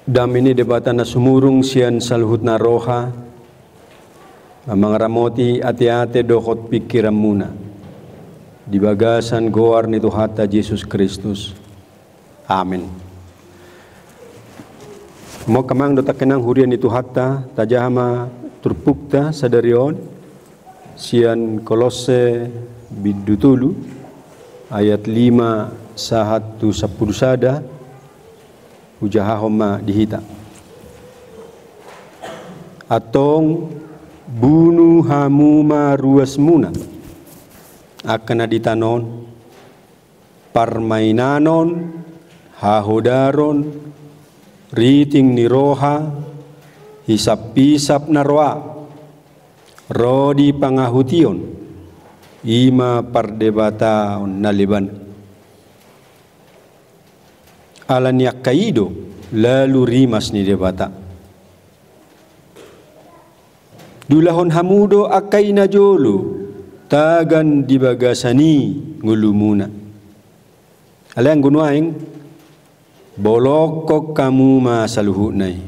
Damini debata na sumurung siyan saluhut na roha, mga ramoti ati-ate dokot pikiran muna. Di bagasan goar ni Tuhata Jesus Kristus. Amin. Mo kamang dotakenang hurian ni Tuhata, tajahama turpukta sadarion, siyan Kolose bidutulu, ayat 5 sahat tu 10 sada, ujahahoma dihita. Atong bunuh hamuma ruas muna akan aditanon parmainanon hahodaron riting ni roha hisap-hisap na roa rodi pangahution ima pardebataon naliban alan yak kaido lalu rimas ni debata dulahon hamudo akay na jolo tagan di bagasani ngulumuna alang gunuaing bolokok kamu masaluhu nai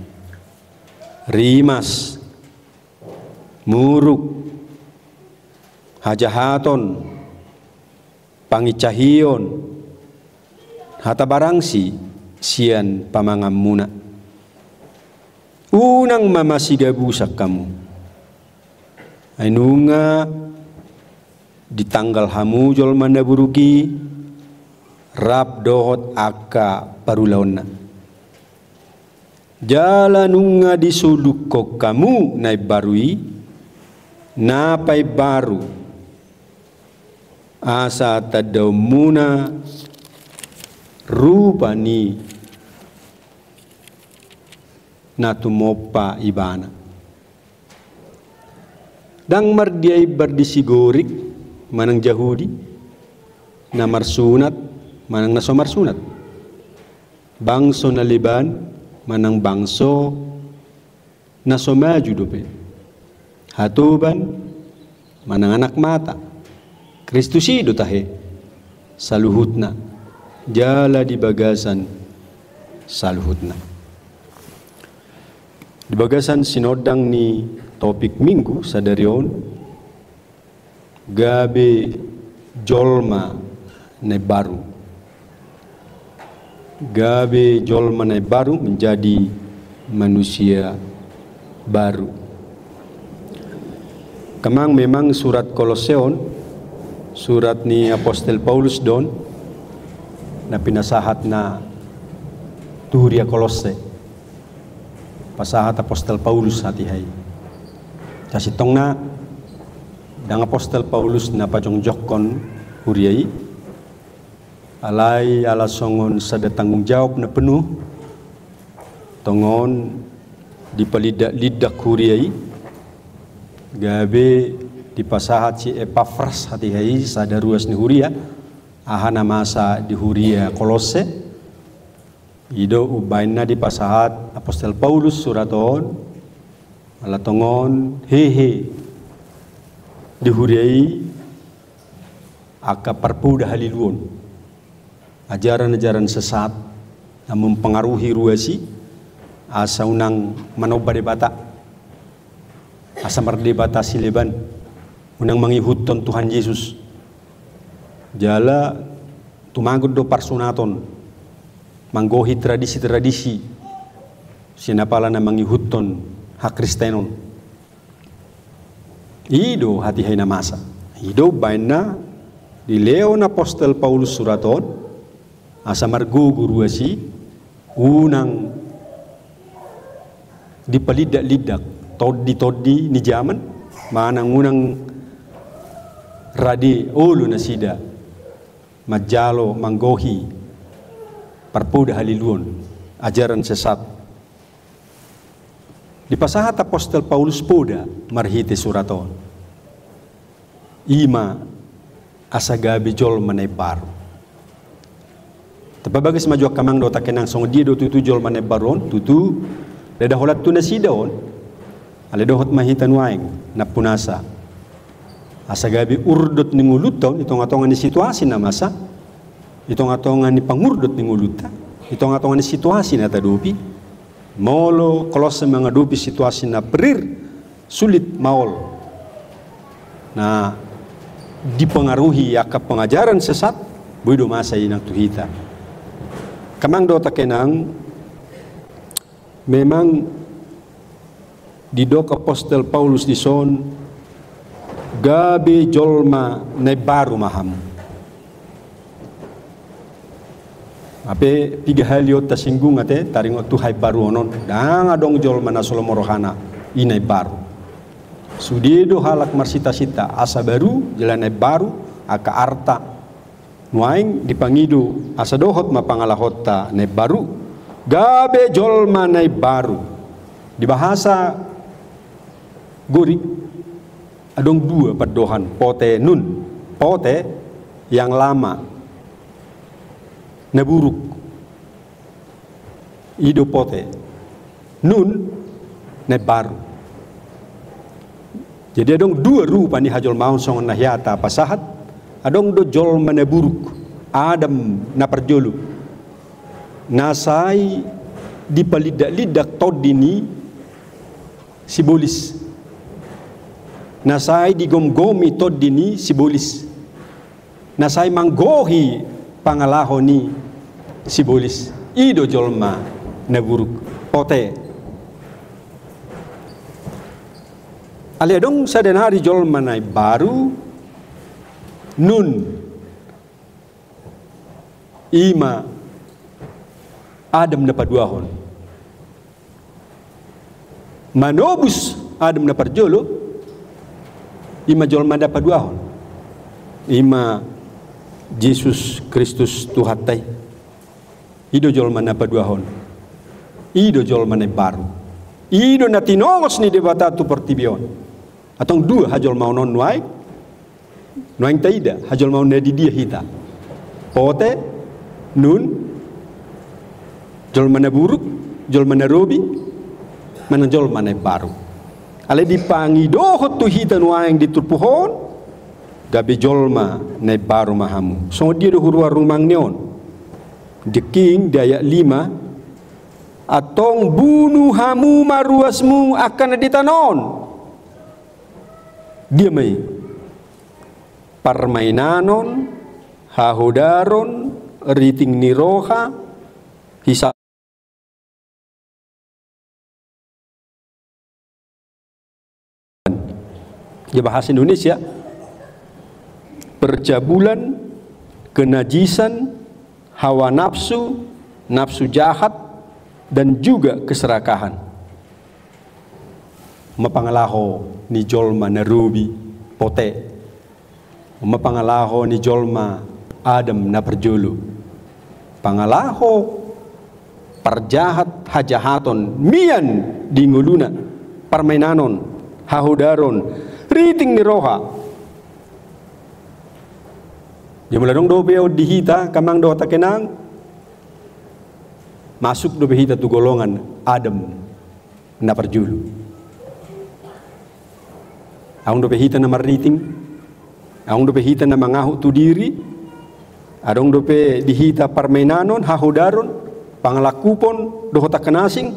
rimas muruk hajahaton pangicahion hata barangsi sian pamangamuna unang mamasigabusak kamu ainunga di tanggal hamujol mandaburuki rap dohot akka parulaonna jalanunga disuduk kok kamu naik barui napai baru asa tadaumuna rupani natumopa ibana dang mardiay bardisigorik manang Yahudi namar sunat manang nasomar sunat bangso na liban manang bangso nasomaju dope hatuban manang anak mata Kristusido tahe saluhutna jala di bagasan saluhutna di bagasan sinodang ni topik minggu sadarion gabe jolma ne baru gabe jolma ne baru menjadi manusia baru kamang memang surat Koloseon surat ni Apostel Paulus don na pinasahat na tuhuria Kolose pasahat Apostel Paulus hati-hai kasi tong na dang Apostel Paulus na pajongjokon huriai alai alasongon sada tanggung jawab na penuh tongon di palidak huriai gabe di pasahat si Epafras hati-hai sada ruas ni huria ahana masa di huria Kolose ido ubainna di pasahat Apostel Paulus suraton alatongon hehe dihuriai aka parpuda haliluon ajaran-ajaran sesat na mempengaruhi ruasi asa unang manoba debata asa mardebata sileban unang mangihutton Tuhan Yesus jala tumagod do parsunaton manggohi tradisi-tradisi sinapala na mangihutton hakristenon ido hati-hai na masa ido bain na di Leon Apostel Paulus suraton asa marguguru asi unang dipalidak-lidak toddi ni zaman manang unang radi ulu na sida majalo manggohi parpuda haliluon ajaran sesat di pasahat Apostel Paulus poda marhite suraton ima asagabi jol manay baru tapabagas majuak kamang do takenang song di do tutu jol manay baron tutu dada holat tu nasidaon ale dohot mahitan waing napunasa asagabi urdot ni nguluton itong atongan ni situasi na masa itong atongan ni pangurdot ni nguluta itong atongan ni situasi na tadupi Molo Kolose menghadapi situasi na perir sulit maol. Nah, dipengaruhi akan pengajaran sesat, buido masa inang tuhita. Kamang dota kenang, memang di dok Apostel Paulus di son, gabe jolma na baru maham. Ape tiga hal yo tasinggung ate taring Tuhan baru onon, dang adong jolma na solomorohana inay baru. Sudido halak marsita-sita asa baru jalan baru aka arta nuaing dipangidu asa dohot mapangalahota ne baru gabe jolma ne baru di bahasa Guri adong dua perdohan pote nun pote yang lama ne buruk ido pote nun ne baru. Jadi adong dua rupa ni hajol maun songon nahyata pasahat, adong do jol mana buruk, Adam na perjolu. Nasai di palidak-lidak todini sibolis. Nasai di gom-gomi todini sibolis. Nasai manggohi pangalahoni sibolis. Ido jolma na buruk. Pote. Aliadong sadenari jol manay baru nun ima Adam na paduahon manobus Adam na parjolo ima jol manda paduahon ima Jesus Kristus Tuhatay ido jol mana paduahon ido jol manay baru ido na tinongos ni debata tu pertibion atong dua hajol mau non nuai taida hajol mau ne di dia hita pote nun jol mana buruk jol mana robi mana jol mana baru ale dipangi dohot tu hita nuai di turpuhon gabe jolma ne baru mahamu so dia do hurua rumang neon the king daya 5 atong bunuh hamu maruasmu akan ditanon dia may parmainanon hahudaron riting niroha hisa ya bahasa Indonesia percabulan kenajisan hawa nafsu nafsu jahat dan juga keserakahan mapangalaho ni jolma na rubi pote mapangalaho ni jolma Adam na perjulu pangalaho parjahat hajahaton mian di nguluna parmainanon hahudaron riting ni roha jumlah dong dobeo dihita kamang do takenang masuk do behita tu golongan Adam na perjulu aung do behita na mariting aung do behita na mangahu tu diri adong do pe dihita parmainanon hahudaron pangalakupon do hota kanasing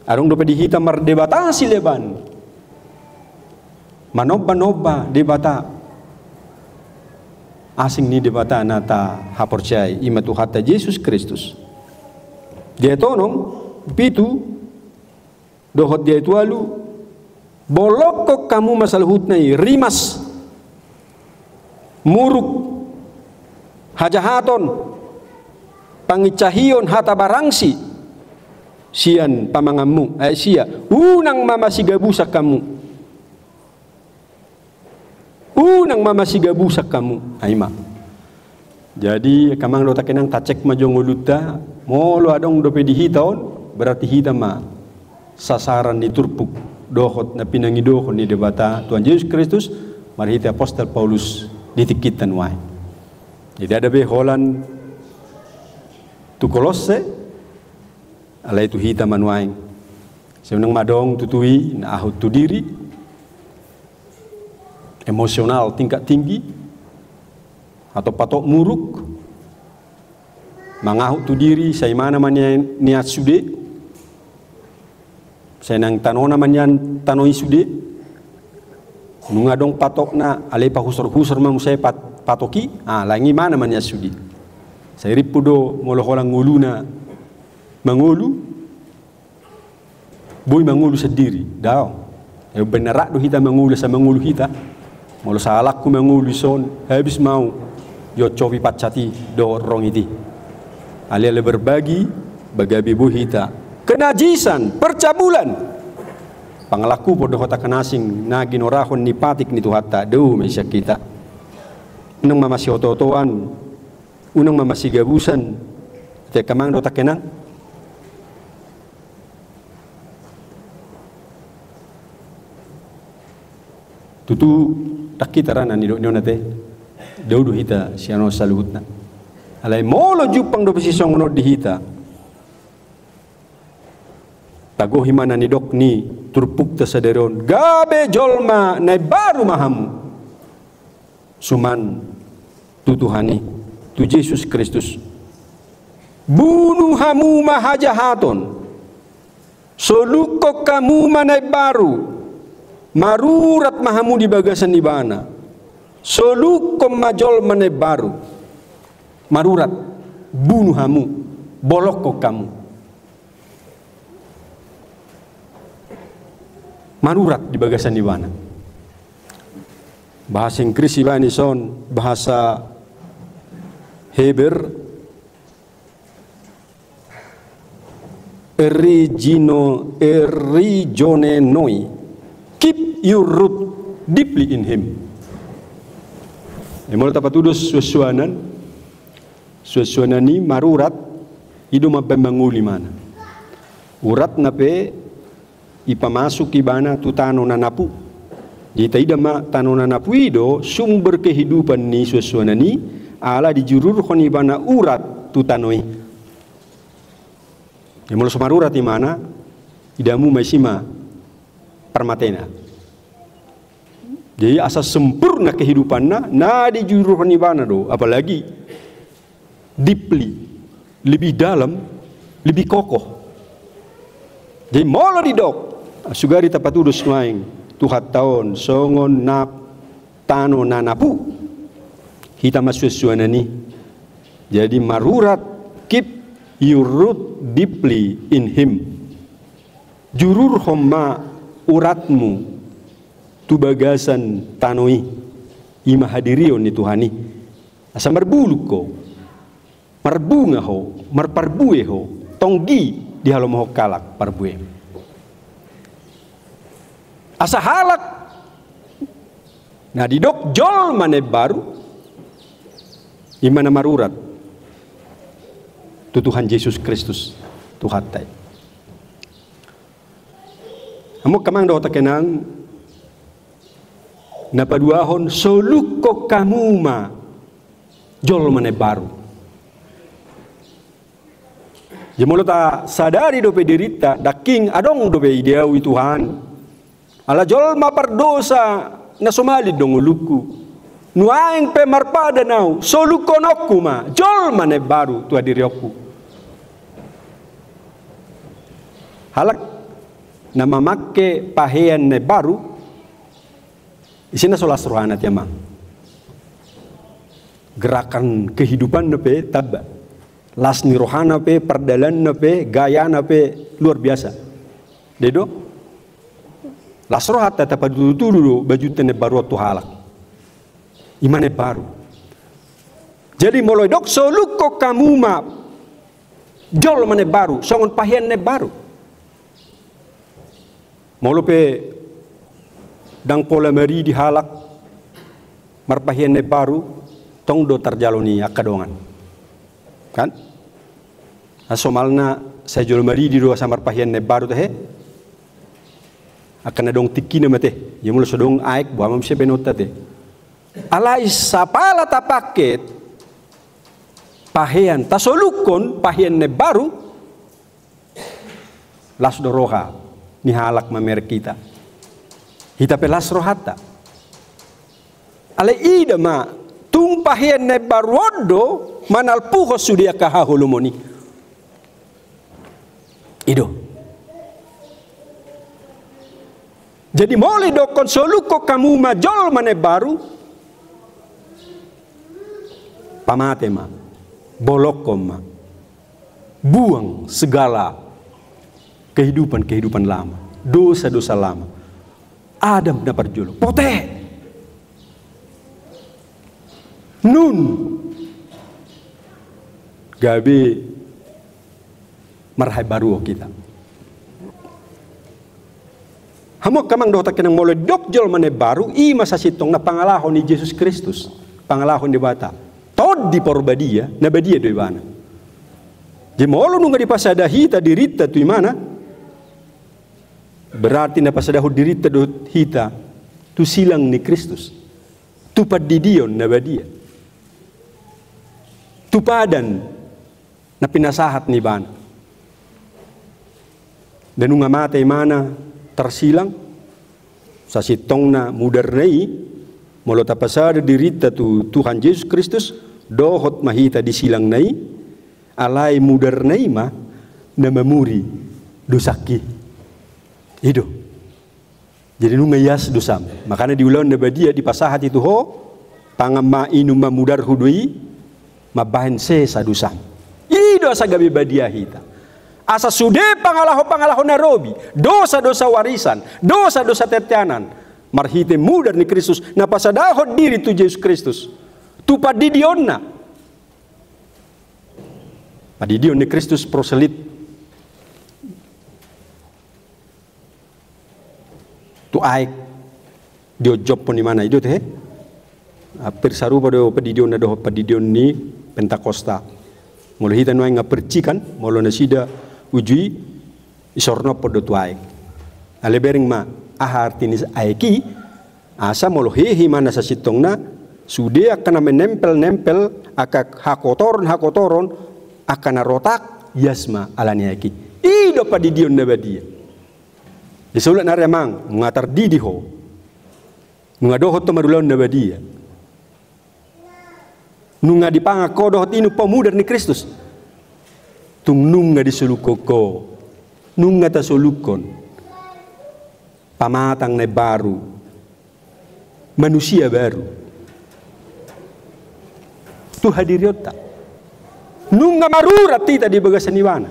adong do pe dihita mardebatasi leban manobba debata asing ni debata nata haporcai ima Tuhata Yesus Kristus dia tonong pitu dohot dia itu alu bolokok kamu masalhut nai rimas muruk hajahaton pangicahion hata barangsi sian pamangamu sia unang mamasigabusak kamu unang mamasigabusak kamu aima jadi kamang do takenang tacek majong uluta molo adong do pe dihitaon berarti hita ma sasaran diturpuk dohot na pinangidohon ni debata Tuhan Yesus Kristus marhiti Apostel Paulus ditikitan wae jadi ada be holan tu Kolose alai tu hita manuaing sebenang madong tutui na ahut tu diri emosional tingkat tinggi atau patok muruk mangahut tu diri say mana man niat sude Saya nang tano naman yan, tano isudi. Nunga dong patok na, alay pa husor-husor man saya patoki, langi mana man ya sudi. Saya ripudo molo ko lang ngulu na mangulu, boy mangulu sendiri, daw. Benarak do hita mangulu sa mangulu hita, molo sa alak ko mangulu son, habis mau, yo cobi pacati do rong iti. Alay berbagi, bagabi bu hita, kenajisan, percabulan. Panglaku po dohota kanasing na ginorahon ni patik ni tuhata do may siya kita. Unang mamasi ototoan, unang mamasi gabusan, te kamang dota kenang. Tutu takitaran ni do nate. Daudu hita siano saluhutna. Alay molo jupang do posisyon no di hita. Tago himana ni dok ni turpukta saderon gabe jolma na baru mahamu suman tutuhani tu Yesus Kristus bunuh hamu mahajahaton solukok kamu manai baru marurat mahamu di bagasan ibana solukom majol manai baru marurat bunuh hamu bolokok kamu marurat di bagasan ibana. Bahasa Inggris ibani son, bahasa Heber erigone noi. Keep your root deeply in him. Emol tapatudus suasuanan ni marurat idu mabembanguli mana. Urat nape ipamasuk ibana tu tano nanapu. Jadi tidak ma tano nanapu ido sumber kehidupan ni suasana ni ala dijurur kon ibana urat tu tanoi. Emol sumarurat di mana idamu maisima permatena. Jadi asal sempurna kehidupanna na dijurur kon ibana do apalagi deeply lebih dalam lebih kokoh. Jadi molo di dok sugari tapatudus maing tuhat tahun songon nap tano nanapu hita masusuana ni. Jadi marurat keep your root deeply in him. Jurur homma uratmu tu bagasan tanoi ima hadirion ni Tuhani. Asa marbuluk ko marbunga ho marparbue ho tonggi di halam ho kalak parbue. Asa halak nah di dok jol mane baru imana marurat tu Tuhan Yesus Kristus tuhatai. Amo kamang do takenang napaduahon solukko kamuma jol mane baru. Jemolo ta sadari dope dirita daking adong dope ideawi Tuhan. Ala jol mapardosa na sumalid dong uluku. Nuaing pe marpada nau solukonokku ma jol mane baru tu adirioku. Halak na mamakke pahean ne baru isina solas rohana tiamang. Gerakan kehidupan nepe tabba. Lasni rohana pe perdalan nepe gaya nepe luar biasa. Dedo lasrohat tata dulu baju tene baru tu halak imane baru. Jadi moloi dok soluko kamu ma jol mane baru songon pahian ne baru molo pe dang pola meri di halak marpahian ne baru tong do tarjaloni akadongan kan asomalna saya jol meri di dua samar pahian ne baru teh akan adong tikina mate yamul sodong aik buamam se benota te alai sapala tapaket pahean tasolukon pahean ne baru las doroha ni halak mamer kita hita pelas rohata ale ida ma tung pahean ne barodo manal puho sudia kahahulumoni ido Jadi mulai dokon soluko kamu majol mane baru pamate ma bolokom ma buang segala kehidupan lama, dosa-dosa lama. Adam dapat jolo pote nun gabe marhai baru kita. Hamok kamang dotak kenang mulai dok jol mane baru i masa sitong na pangalahon ni Yesus Kristus, pangalahon di bata. Tod di porbadia, na badia do ibana. Di molo nunga di pasada hita dirita tu imana. Berarti na pasada dirita do hita tu silang ni Kristus. Tu padidion na badia. Tu padan na pinasahat ni bana. Dan nunga mata imana tersilang sa sitong na mudernai molo tapasada dirita tu Tuhan Yesus Kristus dohot mahita di silang nai alai mudernai ma na mamuri dosaki ido jadi nu ngayas dosam makanya diulang na badia di pasahat itu ho pangama inu mamudar hudui mabahen sesa dosam ido asa gabi badia hita asa sude pangalaho narobi dosa-dosa warisan dosa-dosa tetianan marhite mudar ni Kristus na pasadahod diri tu Yesus Kristus tu padidion na padidion ni Kristus proselit tu aik dio job pun di mana itu teh persarupa do padidion na do padidion ni Pentakosta molo hita no nga percikan molo na sida ujui isorno podo tuaik ale bering ma ahartinis aiki asa molo hehi mana sa sitong na sude akan menempel akak hakotoron akan rotak yasma alani aiki ido padidion na badia disulat na remang ngatar didiho ngadohot to marulon na badia nunga dipangakodohot inu pemudar ni Kristus tung nunga disulukoko nunga tasulukon pamatang na baru manusia baru tu hadiriota nunga marurat tita di bagasaniwana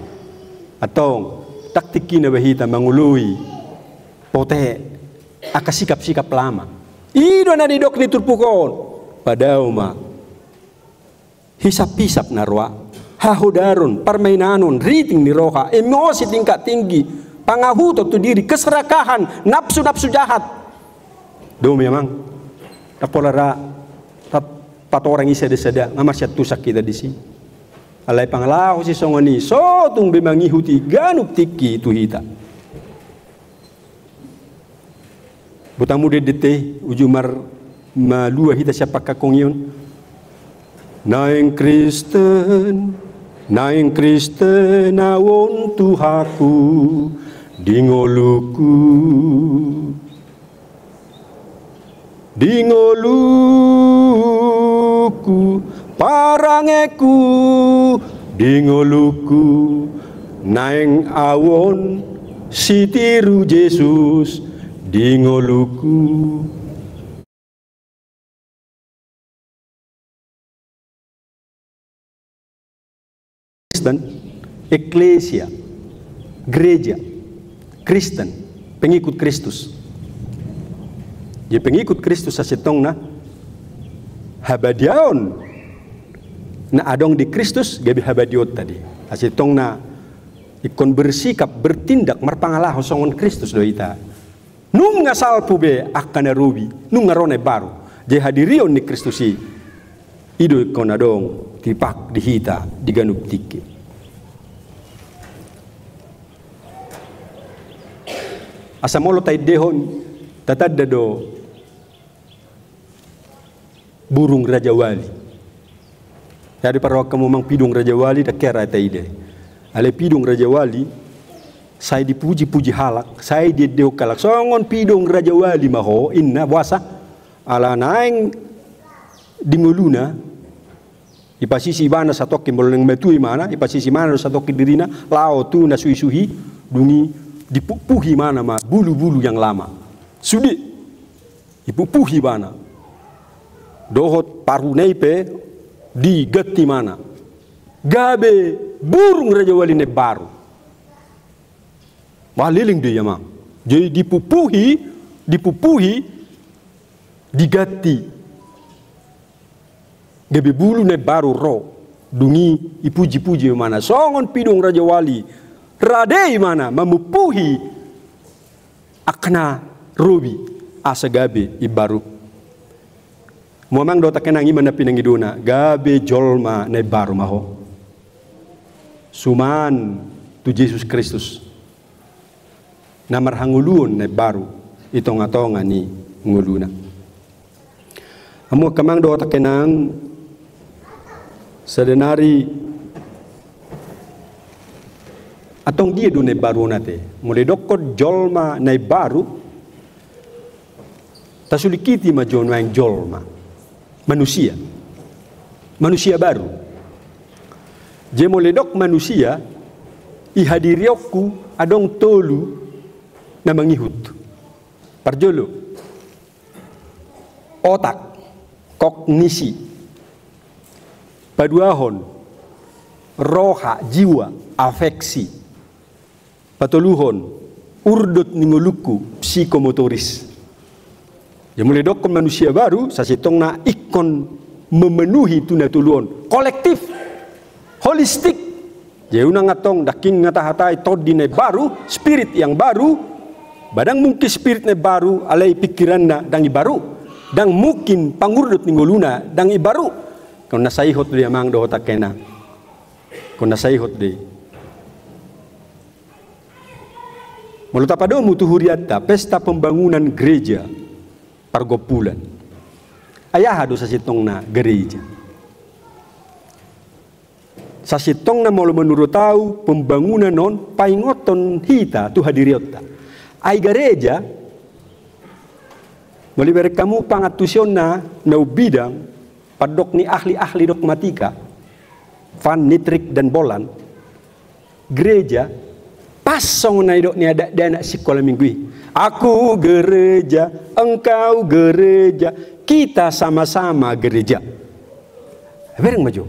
atong taktiki na bahita mangului pote akasikap-sikap lama ido na didok ni turpukon padao ma hisap-hisap na roa hahudarun, permainanon, riting ni roha, emosi tingkat tinggi, pangahutot tu diri, keserakahan, nafsu-nafsu jahat. Do memang, tapolara pat orang isa desada, ngamasyat tusak kita di sini. Alay panglahu si songoni, so tung bemangihuti ganup tiki tu hita. Butamu de dete ujumar malua hita siapa kakong yun. Naing Kristen awon Tuhaku dingoluku parangeku dingoluku naing awon sitiru Yesus dingoluku Eklesia, gereja, Kristen, pengikut Kristus. Jadi pengikut Kristus sasetong na habadiaon na adong di Kristus gabi habadiot tadi. Sasetong na ikon bersikap bertindak marpangalah songon Kristus do ita. Nung ngasal pube akan narubi, nung ngarone baru. Jadi hadirion ni Kristusi ido ikon adong tipak dihita diganup tiki. Asamolo tay dehon tatadda do burung Raja Wali. Jadi para kamu mang pidung Raja Wali tak kira tay ide. Ale pidung Raja Wali saya dipuji-puji halak, saya dideu kalak songon pidung Raja Wali maho inna puasa ala naing dinguluna ipasisi bana satoki boleng metui mana ipasisi mana satoki dirina lao tu na suhi-suhi dungi dipuhi mana ma bulu-bulu yang lama Sudi ipupuhi bana. Dohot paru neipe di gati mana. Gabe burung Raja Wali ne baru. Waliling dia mang. Jadi dipupuhi digati. Gabe bulu ne baru ro. Dungi ipuji-puji mana. Songon pidung Raja Wali. Radei mana memupuhi akna robi asa gabe ibaru. Muamang do takenang iman na pinangiduna gabe jolma ne baru maho. Suman tu Yesus Kristus. Namar hangulun ne baru itong-atonga ni nguluna. Amo kamang do takenang sadenari atong dia do ne baru nate. Mulai dokot jolma ne baru tasulikiti ma jonwa yang jolma. Manusia baru. Je moledok manusia ihadiriokku adong tolu na mangihut. Parjolo. Otak, kognisi, paduahon, roha, jiwa, afeksi, patoluhon, urdut ninguluku, psikomotoris. Ya mulai dokon manusia baru, sasitong na ikon memenuhi tunatuluon kolektif, holistik. Jadi unang atong daking ngatahatai todine baru, spirit yang baru, badang mungkin spiritnya baru, alai pikiran na dangi baru, dang mungkin pangurdut ninggoluna dangi baru. Kau nasaihot dia mang doh tak kena, kau nasaihot dia. Maluta pada mutu huriata pesta pembangunan gereja Pargopulan. Ayah hado sa sitong na gereja. Sa sitong na molo menurut tahu pembangunan non paingoton hita tu hadiriota. Ay gereja meliber kamu pangatusyon na bidang padok ni ahli-ahli dogmatika Van Nitrik dan Bolan. Gereja pasong na idok ni ada dana sekolah minggu. Aku gereja, engkau gereja, kita sama-sama gereja. Bereng maju.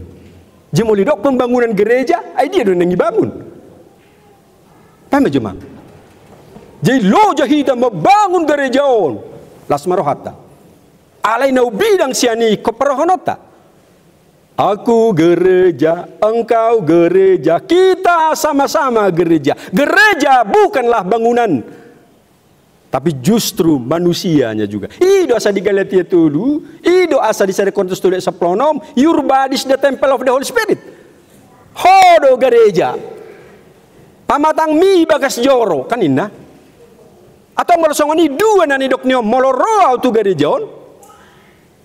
Jemolidok pembangunan gereja, dia dong yang bangun. Paham maju mang. Jadi lo jahida membangun gereja on, las marohata. Alai nau bidang siani keperohonota. Aku gereja, engkau gereja, kita sama-sama gereja. Gereja bukanlah bangunan, tapi justru manusianya juga. Ido asa di Galatia tulu, ido asa di Sari Korintus tulu saplonom, your body is the temple of the Holy Spirit. Hodo gereja. Pamatang mi bagas joro kanina. Atau melosongani dua nani doknyo moloroa tu gereja on.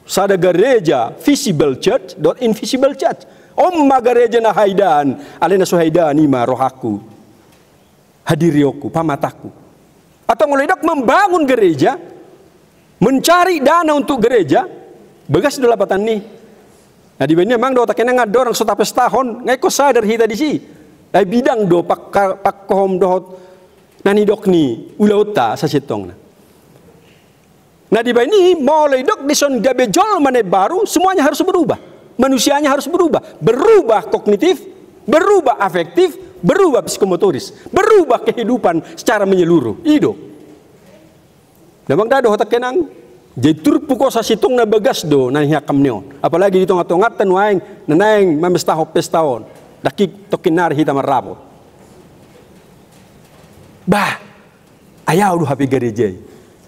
Sada gereja visible church, dot invisible church. Omma gereja na haidan, alena so haidani ma rohaku. Hadirioku, pamataku. Atau ngelidok membangun gereja, mencari dana untuk gereja, begas dolapatan nih. Nah di bawahnya memang do takena ngador orang sotapes tahun, ngai ko sadar hita di si. Dai bidang do pak kohom dohot nani dok ni ulauta sa sitong na. Nah di bawah ini mulai dok dison gabejol mana baru, semuanya harus berubah. Manusianya harus berubah kognitif, berubah afektif, berubah psikomotoris, berubah kehidupan secara menyeluruh. Ido. Memang dah do hotak kenang. Jaitur puko sa sitong na bagas do na hiyakam niyo. Apalagi dito ngatongat waeng nanayeng mamestaho pestaon. Dakik tokinar hita marabot. Bah, ayaw do hapi gereja.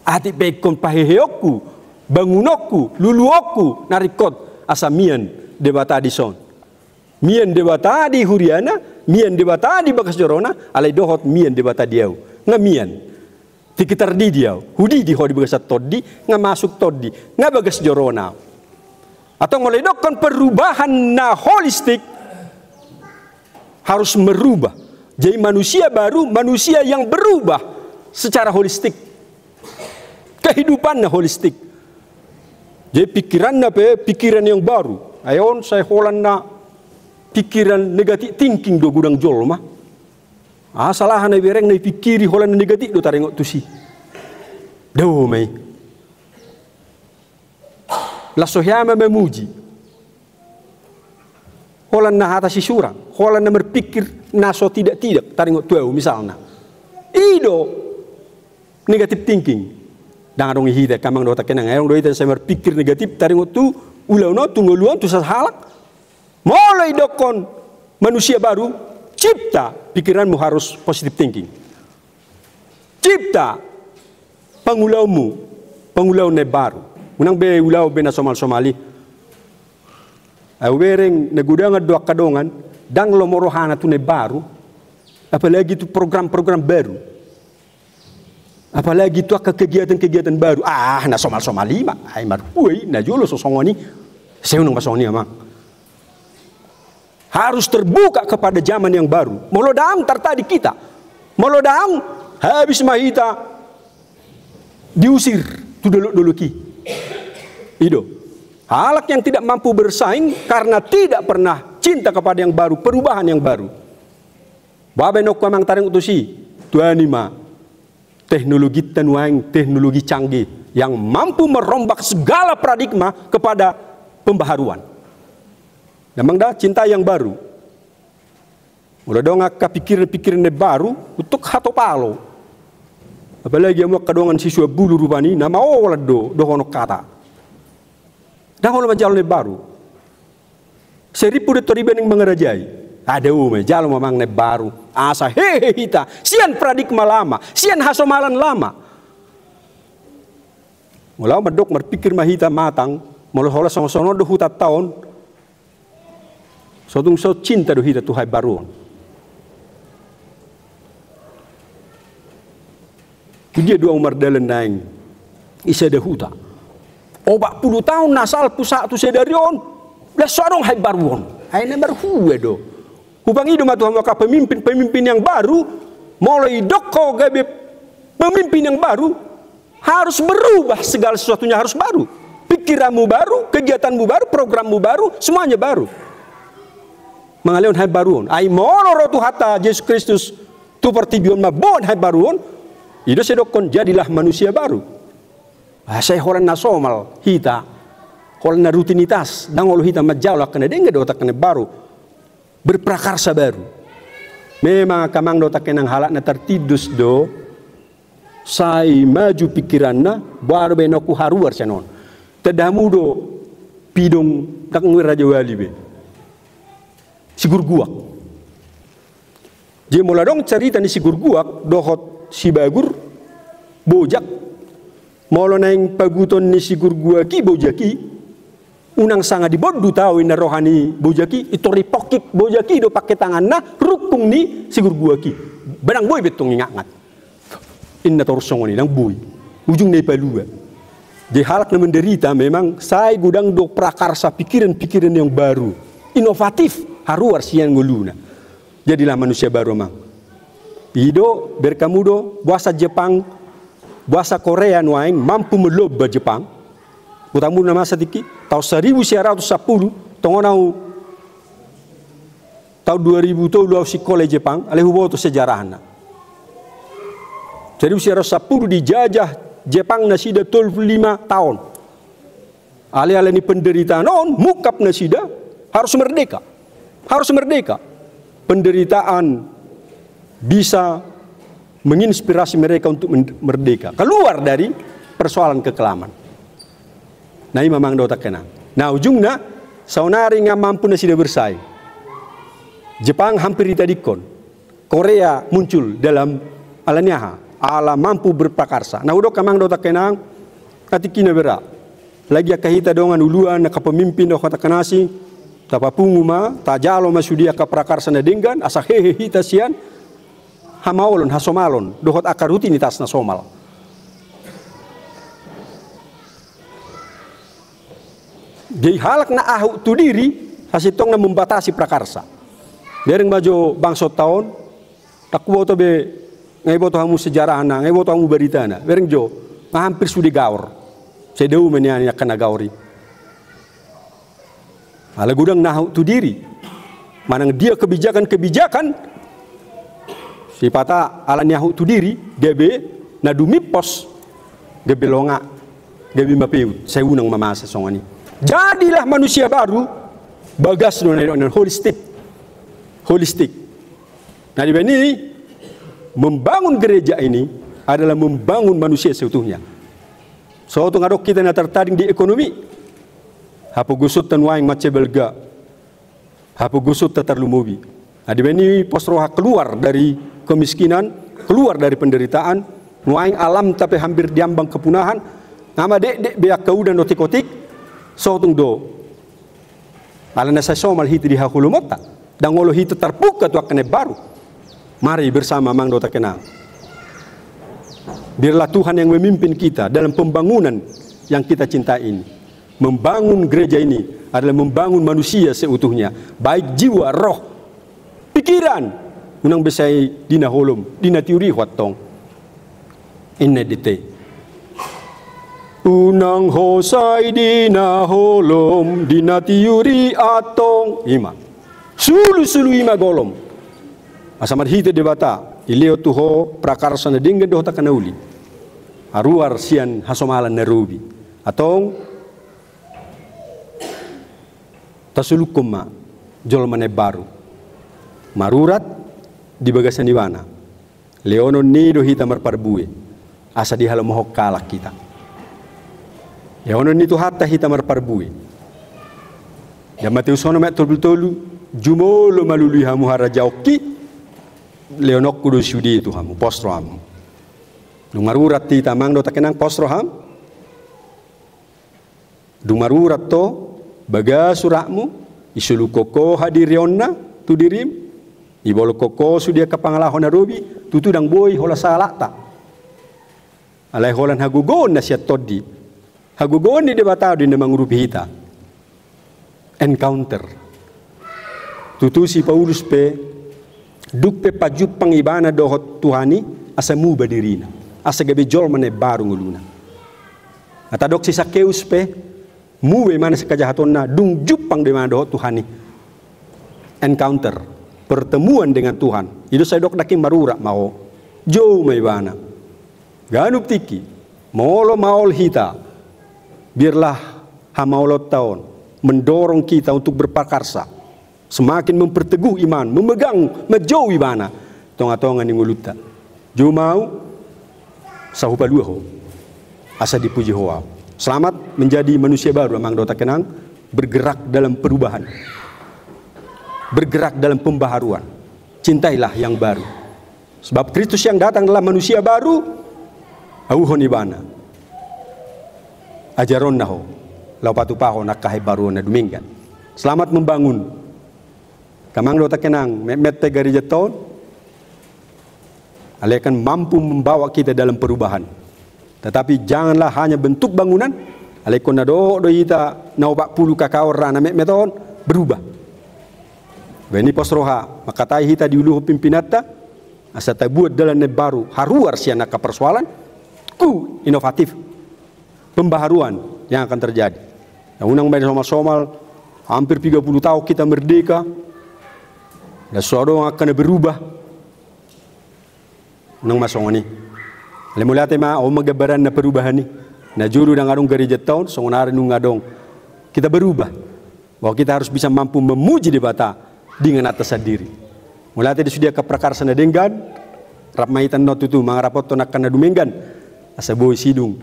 Ati pekon paheheokku, bangunokku, luluokku, narikot asamian debata dison. Mian debata di Huriana, mian debata di Bagas Jorona, alai dohot mian debata diau. Ngamian. Tikitar di diau. Hudi di hodi Bagas Toddi, ngamasuk Toddi, ngabagas Jorona. Atau meledokkan perubahan na holistik harus merubah. Jadi manusia baru, manusia yang berubah secara holistik. Kehidupannya holistik. Jadi pikiran yang baru. Ayon saya holan na pikiran negatif thinking do gudang jolma. Salahan na bereng na pikiri holan negatif do tarengok tusi. Damai. Lasohyama memuji. Holan na hata si surang, holan na berpikir naso tidak taringot tuau misalnya. Ido negatif thinking. Dangan dong hita kamang dota kenang ayong doita saya berpikir negatif taringot tu ulau no tungoluan tu halak. Mulai dokon manusia baru cipta pikiranmu harus positive thinking. Cipta pengulau ne baru. Unang be ulau be na Somali. Awereng nagudangan dua kadongan dang lomorohana tu ne baru, apalagi tu program-program baru, apalagi tu kegiatan-kegiatan baru. Na Somali mak, ay marhui na julo sosongoni, saya unang basongoni amang. Harus terbuka kepada zaman yang baru. Molodang tertadi kita, molodang habis mahita diusir tu dulu ki, ido. Halak yang tidak mampu bersaing karena tidak pernah cinta kepada yang baru, perubahan yang baru. Babe nok kamang taring utusi, tuanima teknologi tanuang, teknologi canggih yang mampu merombak segala paradigma kepada pembaharuan. Memang dah cinta yang baru. Udah dong pikiran-pikiran baru untuk hatopalo. Apalagi yang mau kadongan siswa bulu rupani nama olah do honok kata. Dan kalau jalan baru, 1.000 toriben yang mengerajai. Ada jalan memang baru. Asa hehe hita, sian paradigma lama, sian hasomalan lama. Mulau medok berpikir mahita matang, mulau hola sono do huta tahun, sotung so cinta do hita tuhai baru. Dia dua umar dalan naing, isa de huta. Obat 10 tahun nasal pusat tu sedarion, belas sorong hai baruon, hai ne berhuwe do. Hubang hidup matu maka pemimpin yang baru, mulai doko gabe pemimpin yang baru harus berubah, segala sesuatunya harus baru. Pikiranmu baru, kegiatanmu baru, programmu baru, semuanya baru. Mengalion hai baruon, ai monoro tu hata Yesus Kristus tu pertibion mabon hai baruon, itu sedokon jadilah manusia baru. Saya horan nasomal hita, horan na rutinitas, dangol hita majala kena dengar dotak kena baru, berprakarsa baru. Memang kamang dotak kenang halak na tertidus do, sai maju pikiranna, baru benoku haruar senon. Tedamu do pidong tak ngir raja wali be, sigur guak. Dia mula dong cerita ni sigur guak, dohot si bagur, bojak. Molo naing paguton ni sigur gua ki bojaki unang sanga di bodu tahu ina rohani bojaki itu ripokik bojaki do pakai tangan na rukung ni sigur gua ki benang boy betong ingat inna torsongoni nang boy ujung nei palua di halak na menderita memang saya gudang do prakarsa pikiran-pikiran yang baru inovatif haruar sian nguluna jadilah manusia baru mang ido berkamudo bahasa Jepang bahasa Korea nuaing mampu meloba Jepang. Utamu nama sedikit tahun 1910 tongonau tahun 2000 tu lu sekolah Jepang alih hubo tu sejarahna. 1910 dijajah Jepang nasida 25 tahun. Alih-alih ni penderitaan on mukap nasida harus merdeka. Harus merdeka. Penderitaan bisa menginspirasi mereka untuk merdeka, keluar dari persoalan kekelaman. Nah ini memang dotak kenang. Nah ujungnya saunari nggak mampu nasi bersaing. Jepang hampir ditadikon, Korea muncul dalam alanyaha, ala mampu berprakarsa. Nah udah kamang dotak kenang, katikina berak. Lagi akahita dongan uluan nak pemimpin do kota kanasi, tapapunguma, tajalo masudia ka prakarsa na denggan, asa hehe hita sian. Hamaolon, hasomalon, dohot akar rutinitas na somal. Di halak na ahu tu diri, hasitong na membatasi prakarsa. Dereng bajo bangsot tahun, takwo to be ngay boto hamu sejarah na, ngay boto hamu berita na. Dereng jo, hampir sudi gaur. Sedeu menianya kena gauri. Ala gudang na ahu tu diri. Manang dia kebijakan-kebijakan si pata ala nyahu tu diri DB na dumipos gabi longa, gabi mapiut, saya unang mamasa songani. Jadilah manusia baru, bagas non holistik. Nah di sini membangun gereja ini adalah membangun manusia seutuhnya. So tu ngadok kita na tertarik di ekonomi. Hapu gusut tan waing mace belga. Hapu gusut tatarlumubi. Nah di sini posroha keluar dari kemiskinan, keluar dari penderitaan, waing alam tapi hampir diambang kepunahan. Nama dek beak kau dan otik-otik. So tung do. Alana sa somal hiti di hakulumota. Dan ngolo hiti terbuka tu akan baru. Mari bersama Mang Dota Kenang. Biarlah Tuhan yang memimpin kita dalam pembangunan yang kita cintai ini. Membangun gereja ini adalah membangun manusia seutuhnya. Baik jiwa, roh, pikiran. Unang besai dina holom, dina teori huatong. Inedite. Unang hosai dina holom, dina teori atong. Ima. Sulu ima golom. Asamad hite debata. Ileo tuho prakarsa na dingga doh takanauli. Aruar sian hasomalan narubi. Atong tasulukumma jolmane baru. Marurat di bagasan di mana. Leono nido hita marparbue. Asa di halam mohok kalak kita. Leono nito hatta hita marparbue. Ya Mateus ono met tolu jumolo malului hamu harajaoki. Leonok kudu sudi itu hamu postro hamu. Dumarurat ti tamang do takenang postro ham. Dumarurat to baga surakmu isulu koko hadirionna tu dirim. Ibolo koko sudia kapangalahon narubi tutudang boy hola salata. Alai holan hagugon na siya todi. Hagugon ni debatado di namang rubihita. Encounter. Tutu si Paulus pe dukpe pajup pangibana dohot Tuhani asa muba dirina asa gabe jol mane baru nguluna atadok si Sakeus pe muwe mana sekajahaton na dung jupang de mana dohot Tuhani encounter pertemuan dengan Tuhan itu saya dok daking marura mau jauh mai bana ganup tiki maolo maol hita biarlah hamaolot tahun mendorong kita untuk berpakarsa semakin memperteguh iman, memegang, menjauhi mana. Tonga-tonga ni nguluta. Jo mau sahupa luho. Asa dipuji hoa. Selamat menjadi manusia baru Mang Dota Kenang, bergerak dalam perubahan. Bergerak dalam pembaharuan. Cintailah yang baru. Sebab Kristus yang datang adalah manusia baru. Auhon ibana. Ajaron naho. Laupatu paho nakahe baru na duminggan. Selamat membangun. Kamang Dota Kenang, mette gereja tahun, akan mampu membawa kita dalam perubahan. Tetapi janganlah hanya bentuk bangunan, alekon nado do ita naupak pulu kakawar rana meton berubah. Beni posroha makatai hita diuluh pimpinata, asa buat dalam baru haruar siana persoalan, ku inovatif, pembaharuan yang akan terjadi. Nah, unang main somal hampir 30 tahun kita merdeka. Dan suara akan berubah. Nang masong ni. Lemulate ma o magabaran na perubahan ni. Na juru ng arong gereja taon, songonarin nung adong. Kita berubah. Bahwa kita harus bisa mampu memuji di bata dengan atas diri. Mulate di sudia kaprakarsa na denggan. Rapmaitan no tutu mga rapot to nakkan na dumenggan. Asa boy sidung.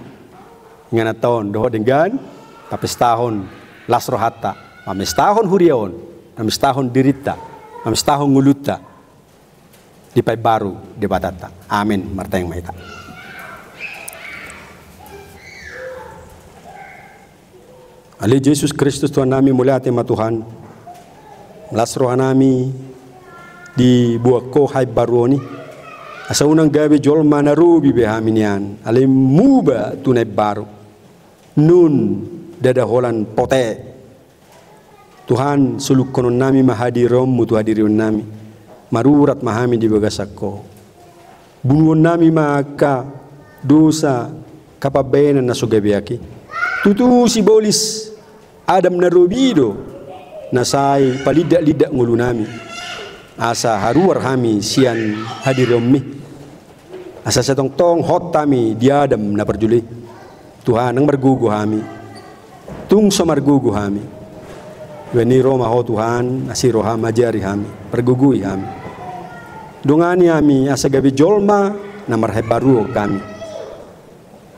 Nga na taon doho denggan. Tapos tahon lasro hatta. Mamis tahon huriaon. Mamis tahon dirita. Mamis tahong nguluta di pay baru di batata. Amin. Martayang maita. Ali Yesus Kristus Tuhan nami mula ate matuhan. Lasrohan nami di buah ko hay baroni. Asa unang gabi jol manarubi behamin yan. Ali muba tunay baru. Nun dadaholan pote. Tuhan suluk konon nami mahadirom mutu hadirin nami marurat mahami di bagasako bunuon nami maka dosa kapabenan na sugabiaki tutu si bolis Adam na rubido nasai palidak-lidak ngulu nami asa haruar hami sian hadirom mi asa setong tong hot tami di Adam na perjuli Tuhan ang margugo hami. Tung sa margugo hami. Weni Roma ho Tuhan, asiro hama jari hami. Pergugui hami. Dungani hami asa gabi jolma na marhabaru kami.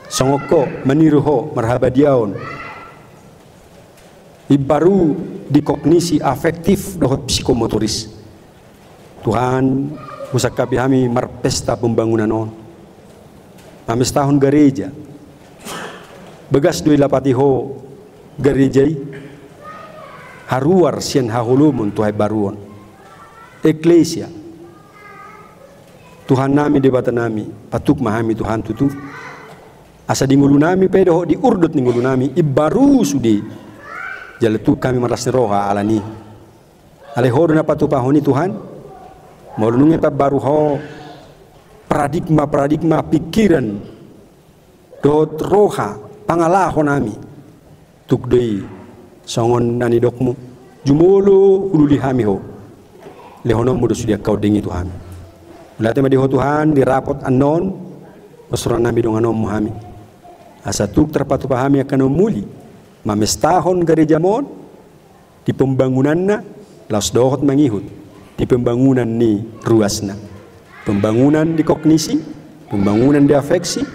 Songoko maniru ho marhabadiaon. Ibaru di kognisi afektif dohot psikomotoris. Tuhan usak kapi hami marpesta pembangunan on. Amis tahun gereja. Begas dui lapati ho gerejai. Haruar sian hahulumun Tuhan baruon. Eklesia. Tuhan nami debata nami. Patuk mahami Tuhan tutu. Asa di ngulu nami pedo di urdut di ngulu nami. Ibaru sudi. Jaletu kami maras roha alani. Alehodo na patupahoni Tuhan. Maulungi pa baru ho. Paradigma pikiran. Dot roha. Pangalahon nami. Tukdei. Songon nani dokmu jumolo hululi hami ho lehono mudo sudia kau dengi Tuhan ulate madi ho Tuhan di rapot anon pasuran nami dong anom muhami asa tuk terpatu pahami akan muli mamestahon gereja mon di pembangunanna laos dohot mangihut di pembangunan ni ruasna pembangunan di kognisi pembangunan di afeksi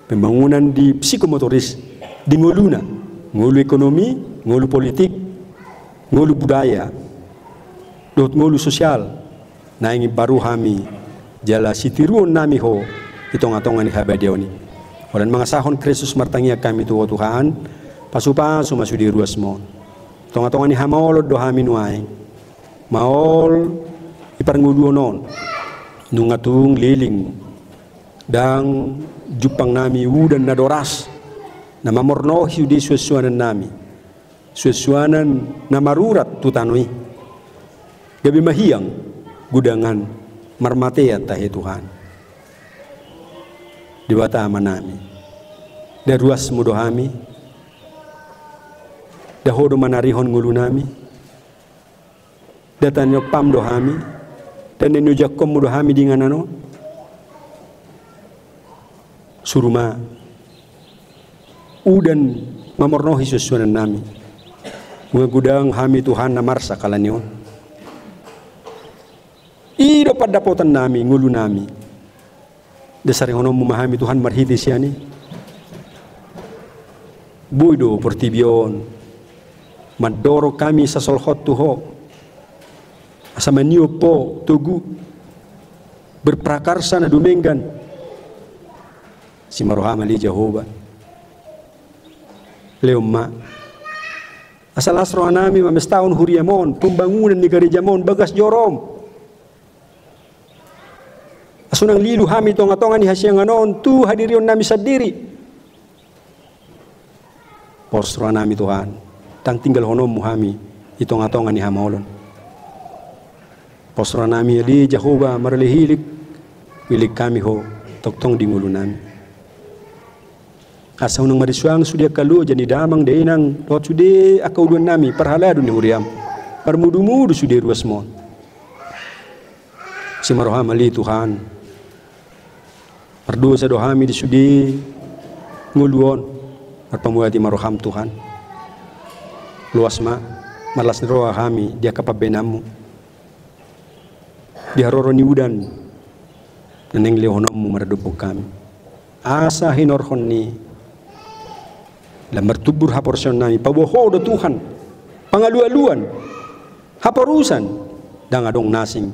pembangunan di psikomotoris di nguluna ngulu ekonomi, ngulu politik, ngulu budaya, dot ngulu sosial. Na ingi baru hami jala sitiruon nami ho itongatongan ni habadioni. Olan mga sahon Kristus martangia kami tuwa Tuhan pasupaso masudi ruas mo. Tongatongan ni hamaolod do hami nuay. Maol iparnguluonon nungatung liling dang jupang nami udan na doras. Na mamornohi di suasuanan nami suasuanan na marurat tutanui gabi mahiyang gudangan marmatean tahe Tuhan diwata ama nami da ruas mudo hami da hodo manarihon ngulu nami da tanyo pam do hami dan nenu jakom mudo hami dinganano suruma udan mamornohi susuanan nami gudang hami Tuhan na marsa kalanyon ido padapotan nami ngulu nami dasar hono memahami Tuhan marhiti siani buido portibion madoro kami sa solhot tuho asa maniu po tugu berprakarsa na dumenggan si marohama li Jehovah Leoma asal asro nami mamestahun huriamon pembangunan di gereja mon bagas jorom asunang lilu hami tonga-tonga ni hasyanganon tu hadirion nami sadiri posro nami Tuhan tang tinggal honom muhami itonga-tonga ni hamaolon posro nami ali Jehovah marlehilik milik kami ho toktong di ngulu nami asa unang marisuang sudia kalu jani damang deinang dot sude akau duan nami parhaladu ni huriam parmudu-mudu sude ruas mon si maroham ali Tuhan pardosa dohami di sude nguluon parpamuati maroham Tuhan luas ma malas roha hami dia kapabenamu dia roro ni udan neneng lehonomu maradupuk kami asa hinorhon ni lamar tubur haporsion nami paboho do Tuhan pangalu-aluan haporusan dangadong nasing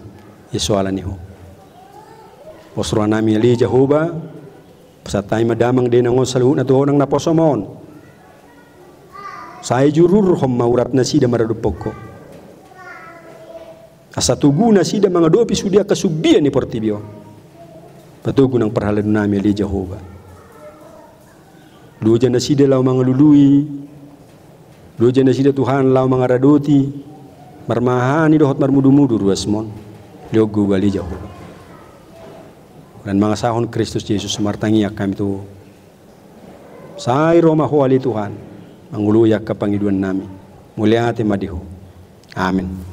yesoala niho posro nami ali Jehovah pasatay madamang din ang saluhut na tuhon ang naposomon saya jurur hom maurat na sida maradupok ko asa tugu na sida mga dopi sudia kasubian ni portibio patugo ng parhalado nami ali Jehovah Lujan na sida lau mga lului, lujan na sida Tuhan lau mga radoti, marmahani dohot marmudu-mudu ruasmon, liog gugali Jehovah. Dan mga sahon Kristus Yesus martangiak kami tu, say Roma ho ali Tuhan, manguluyak kapangiduan nami, mulia ate madiho. Amin.